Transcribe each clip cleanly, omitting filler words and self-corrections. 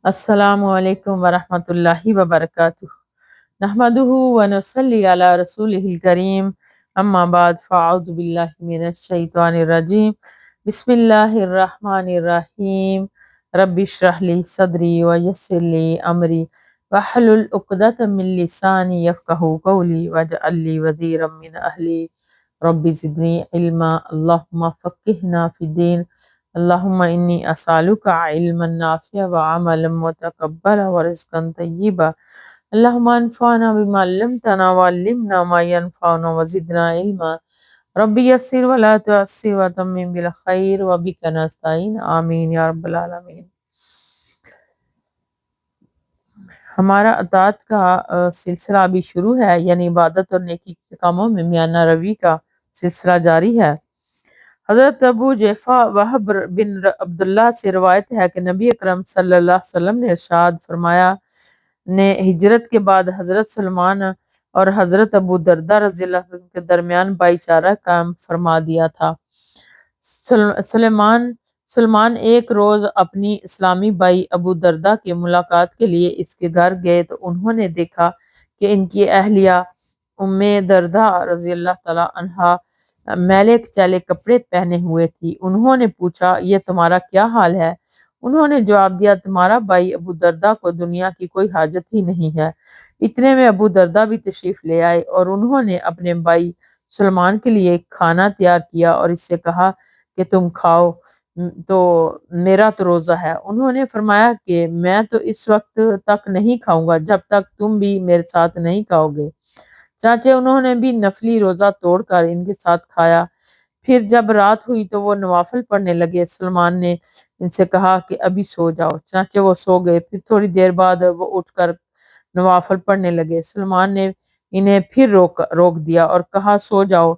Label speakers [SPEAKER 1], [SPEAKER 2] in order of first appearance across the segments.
[SPEAKER 1] السلام علیکم ورحمۃ اللہ وبرکاتہ۔ نحمدہ ونصلی علی رسولہ الکریم، اما بعد فاعوذ باللہ من الشیطان الرجیم، بسم اللہ الرحمن الرحیم۔ رب اشرح لی صدری ویسر لی امری واحلل عقدۃ من لسانی یفقہوا قولی واجعل لی وزیرا من اہلی رب زدنی علما اللہم فقہنا فی الدین اللہم انی اسالک علما نافعا وعملا متقبلا ورزقا طیبا اللہم انفعنا بما علمتنا وعلمنا ما ینفعنا وزدنا علما رب یسر ولا تعسر وتمم بالخیر وبک نستعین آمین یا رب العالمین۔ ہمارا اطاعت کا سلسلہ ابھی شروع ہے، یعنی عبادت اور نیکی کے کاموں میں میانہ روی کا سلسلہ جاری ہے۔ حضرت ابو جعفر وہب بن عبداللہ سے روایت ہے کہ نبی اکرم صلی اللہ علیہ وسلم نے ارشاد فرمایا نے ہجرت کے بعد حضرت سلمان اور حضرت ابو دردہ رضی اللہ عنہ کے درمیان بھائی چارہ قائم فرما دیا تھا۔ سلمان ایک روز اپنی اسلامی بھائی ابو دردہ کے ملاقات کے لیے اس کے گھر گئے تو انہوں نے دیکھا کہ ان کی اہلیہ ام دردہ رضی اللہ تعالی عنہا میلے چالے کپڑے پہنے ہوئے تھی۔ انہوں نے پوچھا یہ تمہارا کیا حال ہے؟ انہوں نے جواب دیا تمہارا بھائی ابو دردہ کو دنیا کی کوئی حاجت ہی نہیں ہے۔ اتنے میں ابو دردہ بھی تشریف لے آئے اور انہوں نے اپنے بھائی سلمان کے لیے کھانا تیار کیا اور اس سے کہا کہ تم کھاؤ تو میرا تو روزہ ہے۔ انہوں نے فرمایا کہ میں تو اس وقت تک نہیں کھاؤں گا جب تک تم بھی میرے ساتھ نہیں کھاؤ گے۔ چانچہ انہوں نے بھی نفلی روزہ توڑ کر ان کے ساتھ کھایا۔ پھر جب رات ہوئی تو وہ نوافل پڑھنے لگے۔ سلمان نے ان سے کہا کہ ابھی سو جاؤ، چنانچہ وہ سو گئے۔ پھر تھوڑی دیر بعد وہ اٹھ کر نوافل پڑھنے لگے۔ سلمان نے انہیں پھر روک دیا اور کہا سو جاؤ۔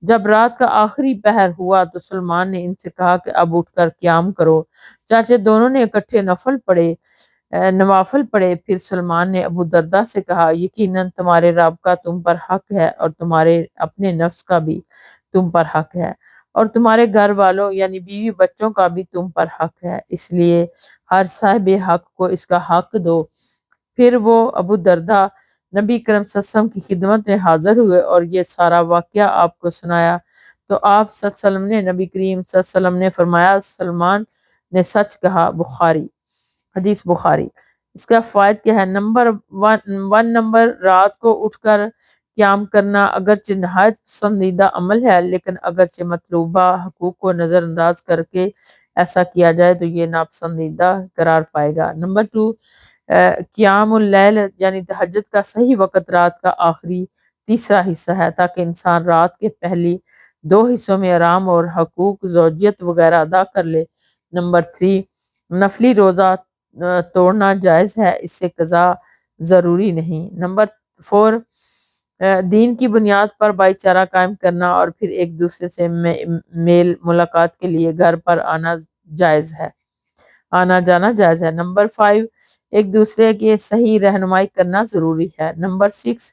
[SPEAKER 1] جب رات کا آخری پہر ہوا تو سلمان نے ان سے کہا کہ اب اٹھ کر قیام کرو، چنانچہ دونوں نے اکٹھے نوافل پڑھے۔ پھر سلمان نے ابو دردہ سے کہا یقیناً تمہارے رب کا تم پر حق ہے اور تمہارے اپنے نفس کا بھی تم پر حق ہے اور تمہارے گھر والوں یعنی بیوی بچوں کا بھی تم پر حق ہے، اس لیے ہر صاحب حق کو اس کا حق دو۔ پھر وہ ابو دردہ نبی کرم صلی اللہ علیہ وسلم کی خدمت میں حاضر ہوئے اور یہ سارا واقعہ آپ کو سنایا تو آپ صلی اللہ علیہ وسلم نے نبی کریم صلی اللہ علیہ وسلم نے فرمایا سلمان نے سچ کہا۔ حدیث بخاری۔ اس کا فوائد کیا ہے؟ نمبر ون رات کو اٹھ کر قیام کرنا اگرچہ نہایت پسندیدہ عمل ہے، لیکن اگرچہ مطلوبہ حقوق کو نظر انداز کر کے ایسا کیا جائے تو یہ ناپسندیدہ قرار پائے گا۔ نمبر ٹو، قیام اللیل یعنی تہجد کا صحیح وقت رات کا آخری تیسرا حصہ ہے تاکہ انسان رات کے پہلی دو حصوں میں آرام اور حقوق زوجیت وغیرہ ادا کر لے۔ نمبر تھری، نفلی روزہ توڑنا جائز ہے، اس سے قضا ضروری نہیں۔ نمبر فور، دین کی بنیاد پر بھائی چارہ قائم کرنا اور پھر ایک دوسرے سے میل ملاقات کے لیے گھر پر آنا جانا جائز ہے۔ نمبر فائیو، ایک دوسرے کے صحیح رہنمائی کرنا ضروری ہے۔ نمبر سکس،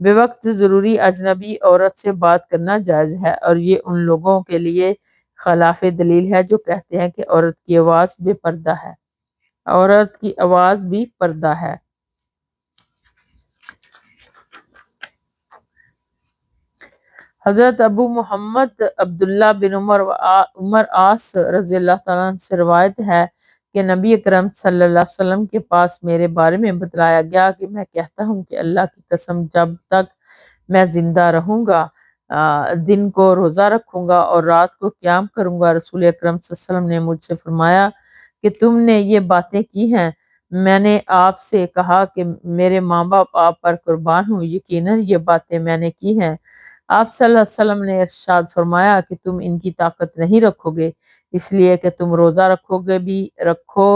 [SPEAKER 1] بے وقت ضروری اجنبی عورت سے بات کرنا جائز ہے اور یہ ان لوگوں کے لیے خلاف دلیل ہے جو کہتے ہیں کہ عورت کی آواز بھی پردہ ہے۔ حضرت ابو محمد عبداللہ بن عمر عاص رضی اللہ تعالیٰ عنہ سے روایت ہے کہ نبی اکرم صلی اللہ علیہ وسلم کے پاس میرے بارے میں بتلایا گیا کہ میں کہتا ہوں کہ اللہ کی قسم جب تک میں زندہ رہوں گا دن کو روزہ رکھوں گا اور رات کو قیام کروں گا۔ رسول اکرم صلی اللہ علیہ وسلم نے مجھ سے فرمایا کہ تم نے یہ باتیں کی ہیں۔ میں نے آپ سے کہا کہ میرے ماں باپ آپ پر قربان ہوں، یقیناً یہ باتیں میں نے کی ہیں۔ آپ صلی اللہ علیہ وسلم نے ارشاد فرمایا کہ تم ان کی طاقت نہیں رکھو گے، اس لیے کہ تم روزہ رکھو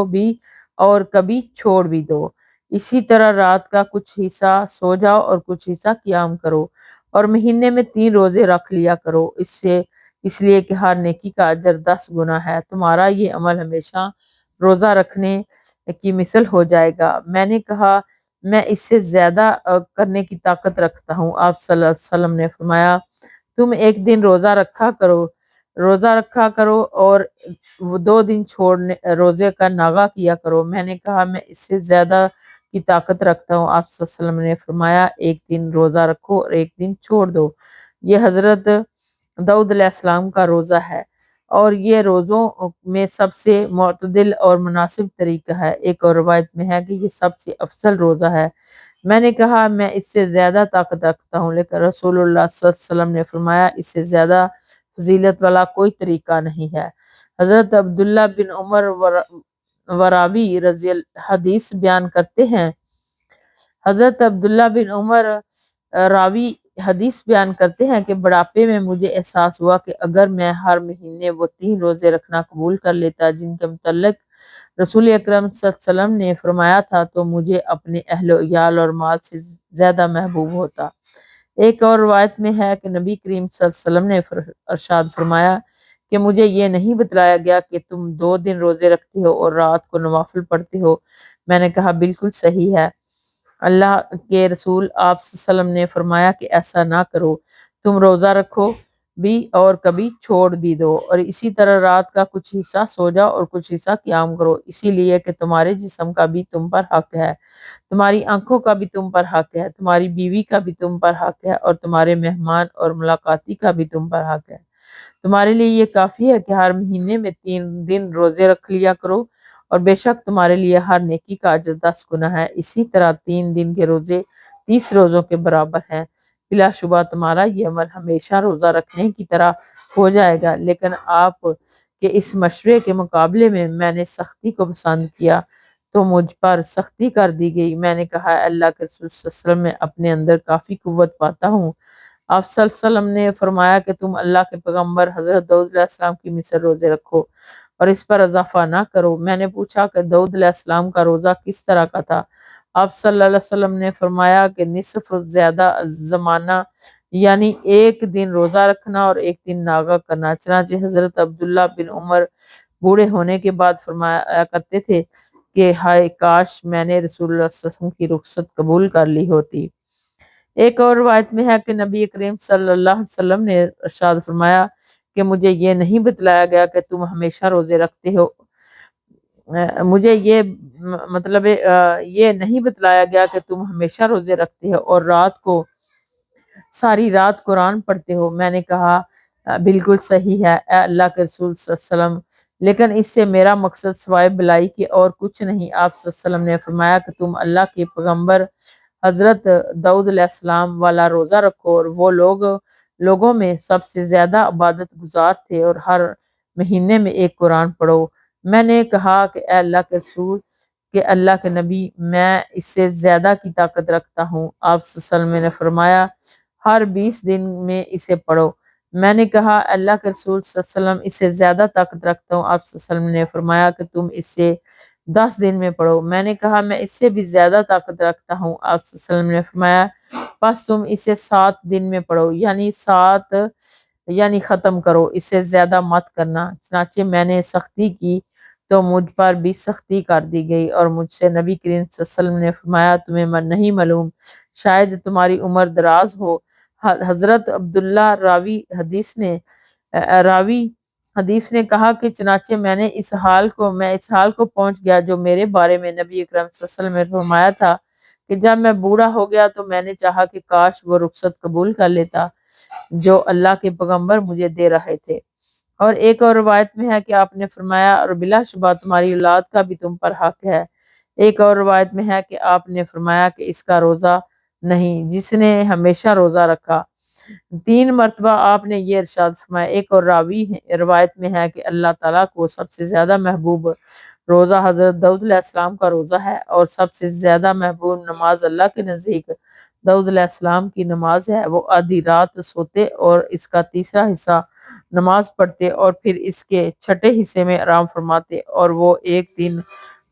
[SPEAKER 1] بھی اور کبھی چھوڑ بھی دو۔ اسی طرح رات کا کچھ حصہ سو جاؤ اور کچھ حصہ قیام کرو اور مہینے میں 3 روزے رکھ لیا کرو، اس لیے کہ ہر نیکی کا اجر 10 گنا ہے۔ تمہارا یہ عمل ہمیشہ روزہ رکھنے کی مثل ہو جائے گا۔ میں نے کہا میں اس سے زیادہ کرنے کی طاقت رکھتا ہوں۔ آپ صلی اللہ علیہ وسلم نے فرمایا تم ایک دن روزہ رکھا کرو روزہ رکھا کرو اور وہ 2 دن چھوڑنے روزے کا ناغہ کیا کرو۔ میں نے کہا میں اس سے زیادہ کی طاقت رکھتا ہوں۔ آپ صلی اللہ علیہ وسلم نے فرمایا ایک دن روزہ رکھو اور ایک دن چھوڑ دو۔ یہ حضرت داؤد علیہ السلام کا روزہ ہے اور یہ روزوں میں سب سے معتدل اور مناسب طریقہ ہے۔ ایک اور روایت میں ہے کہ یہ سب سے افضل روزہ ہے۔ میں نے کہا میں اس سے زیادہ طاقت رکھتا ہوں، لیکن رسول اللہ صلی اللہ علیہ وسلم نے فرمایا اس سے زیادہ فضیلت والا کوئی طریقہ نہیں ہے۔ حضرت عبداللہ بن عمر وراوی حدیث بیان کرتے ہیں، حضرت عبداللہ بن عمر راوی حدیث بیان کرتے ہیں کہ بڑھاپے میں مجھے احساس ہوا کہ اگر میں ہر مہینے وہ 3 روزے رکھنا قبول کر لیتا جن کے متعلق رسول اکرم صلی اللہ علیہ وسلم نے فرمایا تھا تو مجھے اپنے اہل و عیال اور مال سے زیادہ محبوب ہوتا۔ ایک اور روایت میں ہے کہ نبی کریم صلی اللہ علیہ وسلم نے ارشاد فرمایا کہ مجھے یہ نہیں بتلایا گیا کہ تم 2 دن روزے رکھتے ہو اور رات کو نوافل پڑھتے ہو۔ میں نے کہا بالکل صحیح ہے، اللہ کے رسول آپ صلی اللہ علیہ وسلم نے فرمایا کہ ایسا نہ کرو، تم روزہ رکھو بھی اور کبھی چھوڑ بھی دو، اور اسی طرح رات کا کچھ حصہ سو جاؤ اور کچھ حصہ قیام کرو، اسی لیے کہ تمہارے جسم کا بھی تم پر حق ہے، تمہاری آنکھوں کا بھی تم پر حق ہے، تمہاری بیوی کا بھی تم پر حق ہے، اور تمہارے مہمان اور ملاقاتی کا بھی تم پر حق ہے۔ تمہارے لیے یہ کافی ہے کہ ہر مہینے میں 3 دن روزے رکھ لیا کرو، اور بے شک تمہارے لیے ہر نیکی کا اجر 10 گنا ہے، اسی طرح 3 دن کے روزے 30 روزوں کے برابر ہیں۔ بلا شبہ تمہارا یہ عمل ہمیشہ روزہ رکھنے کی طرح ہو جائے گا، لیکن آپ کے اس مشورے کے مقابلے میں نے سختی کو پسند کیا تو مجھ پر سختی کر دی گئی۔ میں نے کہا اللہ کے رسول صلی اللہ علیہ وسلم میں اپنے اندر کافی قوت پاتا ہوں۔ آپ صلی اللہ علیہ وسلم نے فرمایا کہ تم اللہ کے پیغمبر حضرت داؤد علیہ السلام کی مثل روزے رکھو اور اس پر اضافہ نہ کرو۔ میں نے پوچھا کہ داؤد علیہ السلام کا روزہ کس طرح کا تھا؟ آپ صلی اللہ علیہ وسلم نے فرمایا کہ نصف زیادہ زمانہ، یعنی ایک دن روزہ رکھنا اور ایک دن ناغہ کرنا۔ چنانچہ حضرت عبداللہ بن عمر بوڑھے ہونے کے بعد فرمایا کرتے تھے کہ ہائے کاش میں نے رسول اللہ صلی اللہ علیہ وسلم کی رخصت قبول کر لی ہوتی۔ ایک اور روایت میں ہے کہ نبی کریم صلی اللہ علیہ وسلم نے ارشاد فرمایا کہ مجھے یہ نہیں بتلایا گیا کہ تم ہمیشہ روزے رکھتے ہو، مجھے یہ مطلب یہ نہیں بتلایا گیا کہ تم ہمیشہ روزے رکھتے ہو اور رات کو ساری رات قرآن پڑھتے ہو۔ میں نے کہا بالکل صحیح ہے اے اللہ کے رسول صلی اللہ علیہ وسلم، لیکن اس سے میرا مقصد سوائے بلائی کے اور کچھ نہیں۔ آپ صلی اللہ علیہ وسلم نے فرمایا کہ تم اللہ کے پیغمبر حضرت داؤد علیہ السلام والا روزہ رکھو، اور وہ لوگوں میں سب سے زیادہ عبادت گزار تھے، اور ہر مہینے میں ایک قرآن پڑھو۔ میں نے کہا کہ اے اللہ کے رسول کہ اللہ کے نبی میں اس سے زیادہ کی طاقت رکھتا ہوں۔ آپ صلی اللہ علیہ وسلم نے فرمایا ہر 20 دن میں اسے پڑھو۔ میں نے کہا اللہ کے رسول صلی اللہ علیہ وسلم اس سے زیادہ طاقت رکھتا ہوں۔ آپ صلی اللہ علیہ وسلم نے فرمایا کہ تم اس سے 10 دن میں پڑھو۔ میں نے کہا میں اس سے بھی زیادہ طاقت رکھتا ہوں۔ آپ صلی اللہ علیہ وسلم نے فرمایا بس تم اسے 7 دن میں پڑھو، یعنی ختم کرو، اس سے زیادہ مت کرنا۔ چنانچہ میں نے سختی کی تو مجھ پر بھی سختی کر دی گئی، اور مجھ سے نبی کریم صلی اللہ علیہ وسلم نے فرمایا تمہیں نہیں معلوم شاید تمہاری عمر دراز ہو۔ حضرت عبداللہ راوی حدیث نے کہا کہ چنانچہ میں اس حال کو پہنچ گیا جو میرے بارے میں نبی اکرم صلی اللہ علیہ وسلم نے فرمایا تھا کہ جب میں بوڑھا ہو گیا تو میں نے چاہا کہ کاش وہ رخصت قبول کر لیتا جو اللہ کے پیغمبر مجھے دے رہے تھے۔ اور ایک اور روایت میں ہے کہ آپ نے فرمایا اور بلا شبہ تمہاری اولاد کا بھی تم پر حق ہے۔ ایک اور روایت میں ہے کہ آپ نے فرمایا کہ اس کا روزہ نہیں جس نے ہمیشہ روزہ رکھا۔ 3 مرتبہ آپ نے یہ ارشاد فرمایا۔ ایک اور روایت میں ہے کہ اللہ تعالیٰ کو سب سے زیادہ محبوب روزہ حضرت داؤد علیہ السلام کا روزہ ہے، اور سب سے زیادہ محبوب نماز اللہ کے نزدیک داؤد علیہ السلام کی نماز ہے۔ وہ آدھی رات سوتے اور اس کا تیسرا حصہ نماز پڑھتے اور پھر اس کے چھٹے حصے میں آرام فرماتے، اور وہ ایک دن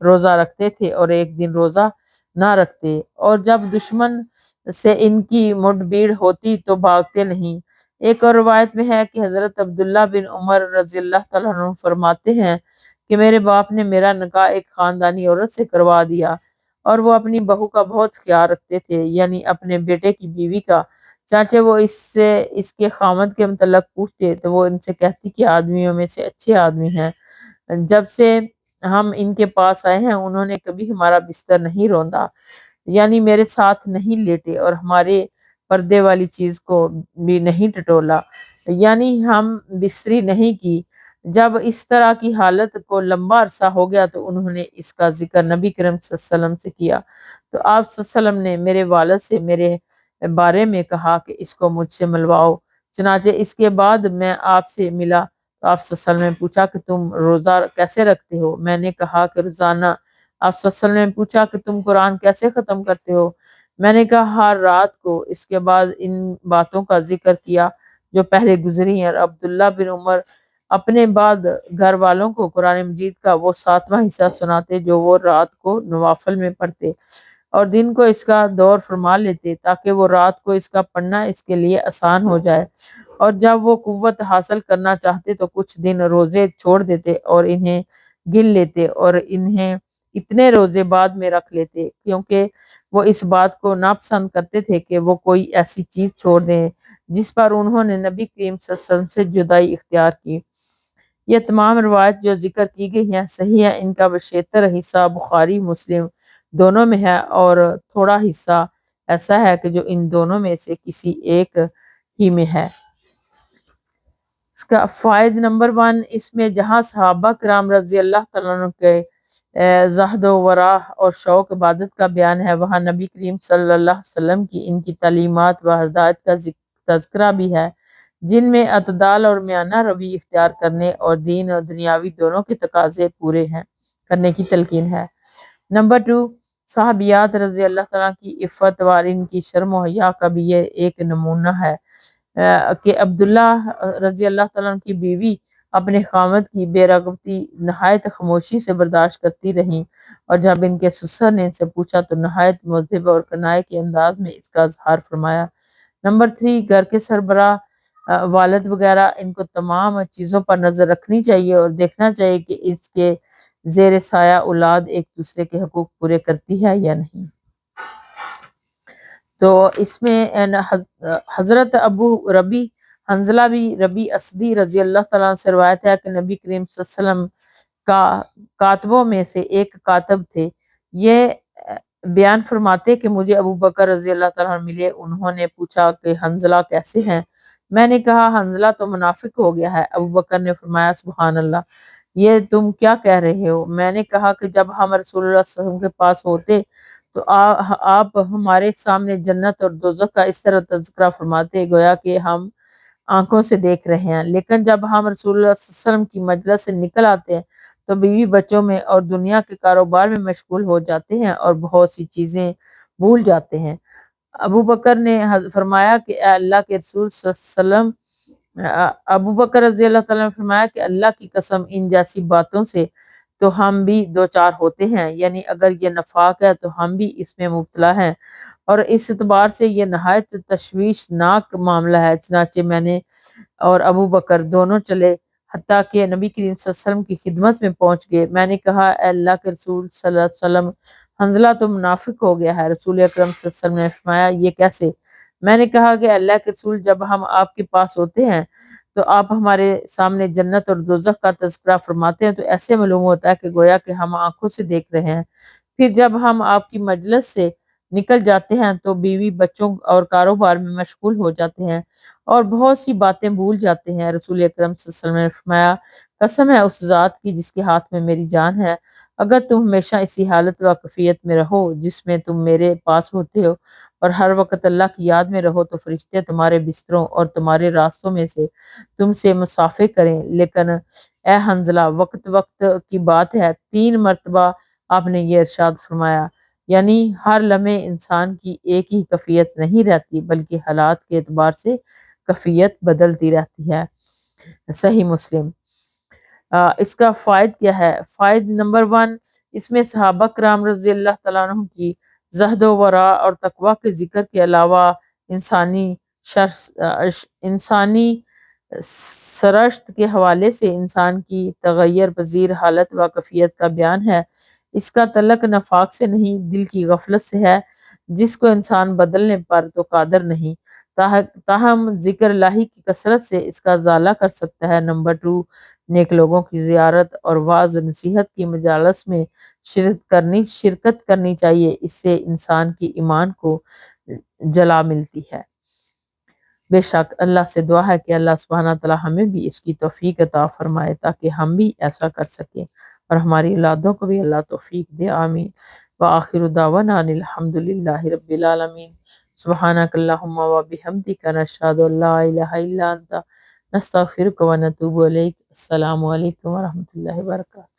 [SPEAKER 1] روزہ رکھتے تھے اور ایک دن روزہ نہ رکھتے، اور جب دشمن سے ان کی مٹ بھیڑ ہوتی تو بھاگتے نہیں۔ ایک اور روایت میں ہے کہ حضرت عبداللہ بن عمر رضی اللہ تعالیٰ عنہ فرماتے ہیں کہ میرے باپ نے میرا نکاح ایک خاندانی عورت سے کروا دیا، اور وہ اپنی بہو کا بہت خیال رکھتے تھے، یعنی اپنے بیٹے کی بیوی کا۔ چنانچہ وہ اس کے خامد کے متعلق پوچھتے تو وہ ان سے کہتی کہ آدمیوں میں سے اچھے آدمی ہیں، جب سے ہم ان کے پاس آئے ہیں انہوں نے کبھی ہمارا بستر نہیں روندا، یعنی میرے ساتھ نہیں لیٹے اور ہمارے پردے والی چیز کو بھی نہیں ٹٹولا، یعنی ہم بستری نہیں کی۔ جب اس طرح کی حالت کو لمبا عرصہ ہو گیا تو انہوں نے اس کا ذکر نبی کریم صلی اللہ علیہ وسلم سے کیا، تو آپ صلی اللہ علیہ وسلم نے میرے والد سے میرے بارے میں کہا کہ اس کو مجھ سے ملواؤ۔ چنانچہ اس کے بعد میں آپ سے ملا تو آپ صلی اللہ علیہ وسلم نے پوچھا کہ تم روزہ کیسے رکھتے ہو؟ میں نے کہا کہ روزانہ۔ آپ صلی اللہ علیہ وسلم نے پوچھا کہ تم قرآن کیسے ختم کرتے ہو؟ میں نے کہا ہر رات کو۔ اس کے بعد ان باتوں کا ذکر کیا جو پہلے گزری ہیں، اور عبداللہ بن عمر اپنے بعد گھر والوں کو قرآن مجید کا وہ 7واں حصہ سناتے جو وہ رات کو نوافل میں پڑھتے اور دن کو اس کا دور فرما لیتے، تاکہ وہ رات کو اس کا پڑھنا اس کے لیے آسان ہو جائے، اور جب وہ قوت حاصل کرنا چاہتے تو کچھ دن روزے چھوڑ دیتے اور انہیں گن لیتے اور انہیں اتنے روزے بعد میں رکھ لیتے، کیونکہ وہ اس بات کو ناپسند کرتے تھے کہ وہ کوئی ایسی چیز چھوڑ دیں جس پر انہوں نے نبی کریم صلی اللہ علیہ وسلم سے جدائی اختیار کی۔ یہ تمام روایت جو ذکر کی گئی ہیں صحیح ہے، ان کا بیشتر حصہ بخاری مسلم دونوں میں ہے، اور تھوڑا حصہ ایسا ہے کہ جو ان دونوں میں سے کسی ایک ہی میں ہے۔ اس کا فائد نمبر 1، اس میں جہاں صحابہ کرام رضی اللہ تعالیٰ عنہ کے زہد و ورع اور شوق عبادت کا بیان ہے، وہاں نبی کریم صلی اللہ علیہ وسلم کی ان کی تعلیمات و ہدایت کا تذکرہ بھی ہے، جن میں اعتدال اور میانہ روی اختیار کرنے اور دین اور دنیاوی دونوں کے تقاضے پورے ہیں کرنے کی تلقین ہے۔ نمبر 2، صحابیات رضی اللہ تعالیٰ کی عفت و ان کی شرم و حیا کا بھی یہ ایک نمونہ ہے کہ عبداللہ رضی اللہ تعالیٰ عنہ کی بیوی اپنے خامد کی بے رغبتی نہایت خاموشی سے برداشت کرتی رہیں، اور جب ان کے سسر نے ان سے پوچھا تو نہایت مہذب اور کنائے کے انداز میں اس کا اظہار فرمایا۔ نمبر 3، گھر کے سربراہ والد وغیرہ ان کو تمام چیزوں پر نظر رکھنی چاہیے اور دیکھنا چاہیے کہ اس کے زیر سایہ اولاد ایک دوسرے کے حقوق پورے کرتی ہے یا نہیں۔ تو اس میں حضرت ابو ربی حنظلہ بھی ربی اسدی رضی اللہ تعالیٰ سے روایت ہے کہ نبی کریم صلی اللہ علیہ وسلم کا کاتبوں میں سے ایک کاتب تھے، یہ بیان فرماتے کہ مجھے ابو بکر رضی اللہ تعالیٰ ملے، انہوں نے پوچھا کہ حنظلہ کیسے ہیں؟ میں نے کہا حنظلہ تو منافق ہو گیا ہے۔ ابو بکر نے فرمایا سبحان اللہ، یہ تم کیا کہہ رہے ہو؟ میں نے کہا کہ جب ہم رسول اللہ صلی اللہ علیہ وسلم کے پاس ہوتے تو آپ ہمارے سامنے جنت اور دوزخ کا اس طرح تذکرہ فرماتے گویا کہ ہم آنکھوں سے دیکھ رہے ہیں، لیکن جب ہم رسول اللہ صلی اللہ علیہ وسلم کی مجلس سے نکل آتے ہیں تو بیوی بچوں میں اور دنیا کے کاروبار میں مشغول ہو جاتے ہیں اور بہت سی چیزیں بھول جاتے ہیں۔ ابو بکر نے فرمایا کہ اے اللہ کے رسول صلی اللہ علیہ وسلم، ابو بکر رضی اللہ تعالیٰ نے فرمایا کہ اللہ کی قسم ان جیسی باتوں سے تو ہم بھی دو چار ہوتے ہیں، یعنی اگر یہ نفاق ہے تو ہم بھی اس میں مبتلا ہیں، اور اس اعتبار سے یہ نہایت تشویشناک معاملہ ہے۔ چنانچہ میں نے اور ابو بکر دونوں چلے حتیٰ کہ نبی کریم صلی اللہ علیہ وسلم کی خدمت میں پہنچ گئے۔ میں نے کہا اے اللہ کے رسول صلی اللہ علیہ وسلم، حنظلہ تو منافق ہو گیا ہے۔ رسول اکرم صلی اللہ علیہ وسلم نے فرمایا یہ کیسے؟ میں نے کہا کہ اللہ کے رسول، جب ہم آپ کے پاس ہوتے ہیں تو آپ ہمارے سامنے جنت اور دوزخ کا تذکرہ فرماتے ہیں تو ایسے معلوم ہوتا ہے کہ گویا کہ ہم آنکھوں سے دیکھ رہے ہیں، پھر جب ہم آپ کی مجلس سے نکل جاتے ہیں تو بیوی بچوں اور کاروبار میں مشغول ہو جاتے ہیں اور بہت سی باتیں بھول جاتے ہیں۔ رسول اکرم صلی اللہ علیہ وسلم نے فرمایا قسم ہے اس ذات کی جس کے ہاتھ میں میری جان ہے، اگر تم ہمیشہ اسی حالت و کیفیت میں رہو جس میں تم میرے پاس ہوتے ہو اور ہر وقت اللہ کی یاد میں رہو تو فرشتے تمہارے بستروں اور تمہارے راستوں میں سے تم سے مسافے کریں، لیکن اے حنظلہ وقت وقت کی بات ہے 3 مرتبہ آپ نے یہ ارشاد فرمایا، یعنی ہر لمحے انسان کی ایک ہی کیفیت نہیں رہتی بلکہ حالات کے اعتبار سے کیفیت بدلتی رہتی ہے۔ صحیح مسلم۔ اس کا فائد کیا ہے؟ فائد نمبر 1، اس میں صحابہ کرام رضی اللہ تعالیٰ عنہ کی زہد و ورع اور تقوی کے ذکر کے علاوہ انسانی سرشت کے حوالے سے انسان کی تغیر پذیر حالت و کیفیت کا بیان ہے۔ اس کا تعلق نفاق سے نہیں، دل کی غفلت سے ہے جس کو انسان بدلنے پر تو قادر نہیں۔ تاہم ذکر الہی کی کثرت سے اس کا ازالہ کر سکتا ہے۔ نمبر 2، نیک لوگوں کی زیارت اور وعظ و نصیحت کی مجالس میں شرکت کرنی چاہیے، اس سے انسان کی ایمان کو جلا ملتی ہے۔ بے شک اللہ سے دعا ہے کہ اللہ سبحانہ تعالی ہمیں بھی اس کی توفیق عطا فرمائے تاکہ ہم بھی ایسا کر سکیں اور ہماری اولادوں کو بھی اللہ توفیق دے، آمین۔ وآخر دعوانا ان الحمد للہ رب العالمین۔ سبحانک اللہم وبحمدک نشہد ان لا الہ الا انت نستغفرک ونتوب الیک۔ السلام علیکم ورحمۃ اللہ وبرکاتہ۔